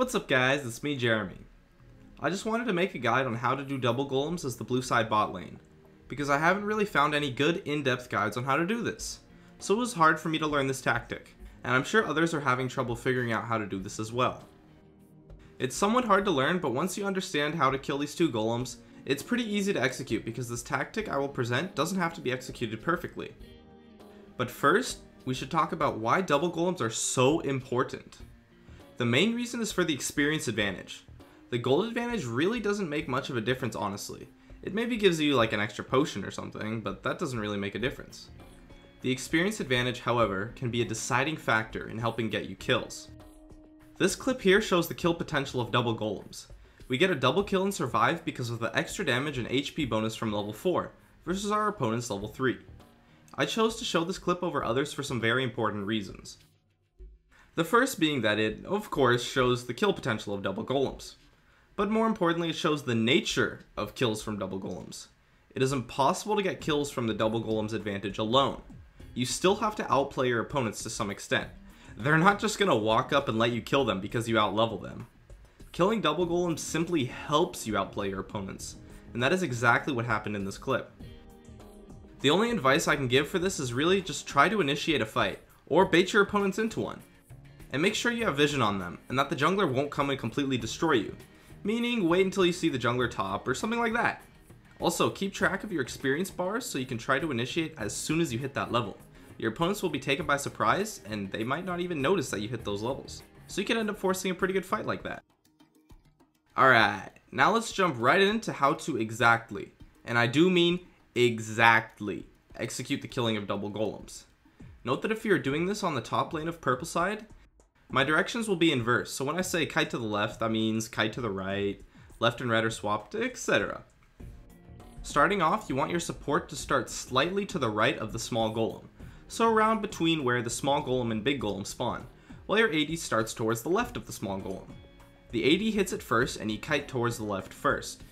What's up guys, it's me Jeremy. I just wanted to make a guide on how to do double golems as the blue side bot lane, because I haven't really found any good in-depth guides on how to do this, so it was hard for me to learn this tactic, and I'm sure others are having trouble figuring out how to do this as well. It's somewhat hard to learn, but once you understand how to kill these two golems, it's pretty easy to execute because this tactic I will present doesn't have to be executed perfectly. But first, we should talk about why double golems are so important. The main reason is for the experience advantage. The gold advantage really doesn't make much of a difference honestly. It maybe gives you like an extra potion or something, but that doesn't really make a difference. The experience advantage, however, can be a deciding factor in helping get you kills. This clip here shows the kill potential of double golems. We get a double kill and survive because of the extra damage and HP bonus from level 4 versus our opponent's level 3. I chose to show this clip over others for some very important reasons. The first being that it, of course, shows the kill potential of double golems. But more importantly, it shows the nature of kills from double golems. It is impossible to get kills from the double golems advantage alone. You still have to outplay your opponents to some extent. They're not just going to walk up and let you kill them because you outlevel them. Killing double golems simply helps you outplay your opponents, and that is exactly what happened in this clip. The only advice I can give for this is really just try to initiate a fight, or bait your opponents into one. And make sure you have vision on them, and that the jungler won't come and completely destroy you. Meaning, wait until you see the jungler top, or something like that. Also, keep track of your experience bars so you can try to initiate as soon as you hit that level. Your opponents will be taken by surprise, and they might not even notice that you hit those levels. So you can end up forcing a pretty good fight like that. Alright, now let's jump right into how to exactly, and I do mean exactly, execute the killing of double golems. Note that if you're doing this on the top lane of purple side, my directions will be inverse, so when I say kite to the left, that means kite to the right, left and right are swapped, etc. Starting off, you want your support to start slightly to the right of the small golem, so around between where the small golem and big golem spawn, while your AD starts towards the left of the small golem. The AD hits it first and you kite towards the left first.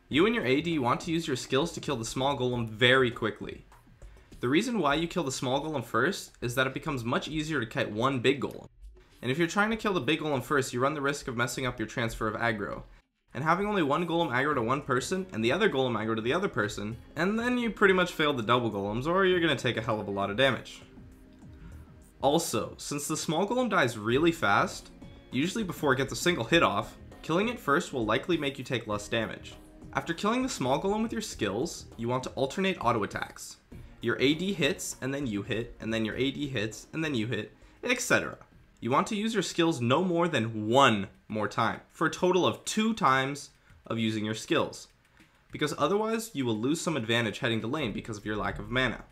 You and your AD want to use your skills to kill the small golem very quickly. The reason why you kill the small golem first is that it becomes much easier to kite one big golem. And if you're trying to kill the big golem first, you run the risk of messing up your transfer of aggro, and having only one golem aggro to one person and the other golem aggro to the other person, and then you pretty much failed the double golems, or you're going to take a hell of a lot of damage. Also, since the small golem dies really fast, usually before it gets a single hit off, killing it first will likely make you take less damage. After killing the small golem with your skills, you want to alternate auto attacks. Your AD hits, and then you hit, and then your AD hits, and then you hit, etc. You want to use your skills no more than one more time, for a total of 2 times of using your skills, because otherwise you will lose some advantage heading to lane because of your lack of mana.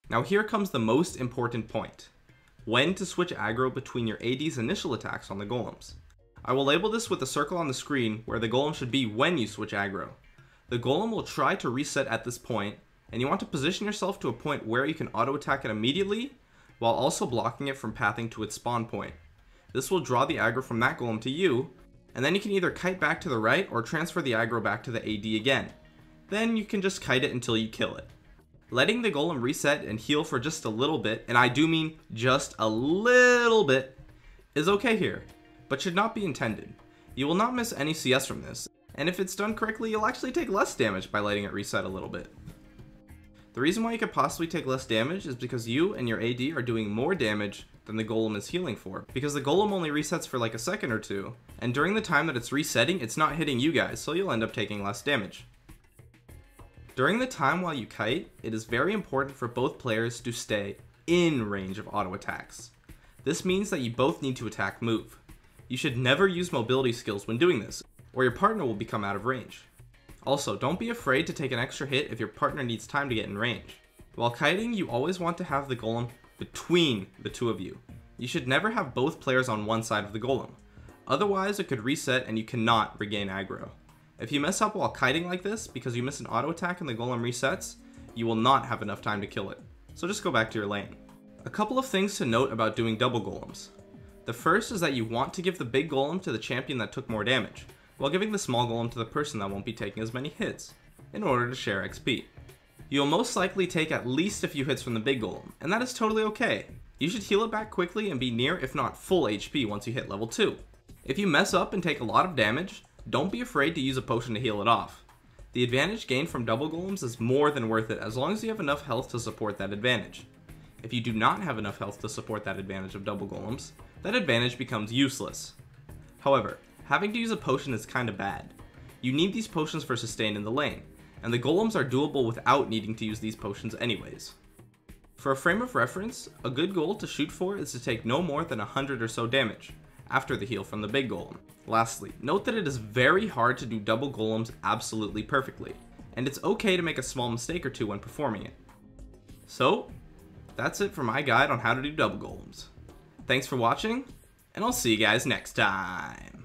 Now here comes the most important point: when to switch aggro between your AD's initial attacks on the golems. I will label this with a circle on the screen where the golem should be when you switch aggro. The golem will try to reset at this point, and you want to position yourself to a point where you can auto attack it immediately, while also blocking it from pathing to its spawn point. This will draw the aggro from that golem to you, and then you can either kite back to the right or transfer the aggro back to the AD again. Then you can just kite it until you kill it. Letting the golem reset and heal for just a little bit, and I do mean just a little bit, is okay here, but should not be intended. You will not miss any CS from this, and if it's done correctly, you'll actually take less damage by letting it reset a little bit. The reason why you could possibly take less damage is because you and your AD are doing more damage than the golem is healing for, because the golem only resets for like a second or two, and during the time that it's resetting, it's not hitting you guys, so you'll end up taking less damage. During the time while you kite, it is very important for both players to stay in range of auto attacks. This means that you both need to attack move. You should never use mobility skills when doing this, or your partner will become out of range. Also, don't be afraid to take an extra hit if your partner needs time to get in range. While kiting, you always want to have the golem between the two of you. You should never have both players on one side of the golem. Otherwise, it could reset and you cannot regain aggro. If you mess up while kiting like this because you miss an auto attack and the golem resets, you will not have enough time to kill it. So just go back to your lane. A couple of things to note about doing double golems. The first is that you want to give the big golem to the champion that took more damage, while giving the small golem to the person that won't be taking as many hits, in order to share XP. You'll most likely take at least a few hits from the big golem, and that is totally okay. You should heal it back quickly and be near if not full HP once you hit level 2. If you mess up and take a lot of damage, don't be afraid to use a potion to heal it off. The advantage gained from double golems is more than worth it as long as you have enough health to support that advantage. If you do not have enough health to support that advantage of double golems, that advantage becomes useless. However, having to use a potion is kinda bad. You need these potions for sustain in the lane, and the golems are doable without needing to use these potions anyways. For a frame of reference, a good goal to shoot for is to take no more than 100 or so damage, after the heal from the big golem. Lastly, note that it is very hard to do double golems absolutely perfectly, and it's okay to make a small mistake or two when performing it. So, that's it for my guide on how to do double golems. Thanks for watching, and I'll see you guys next time.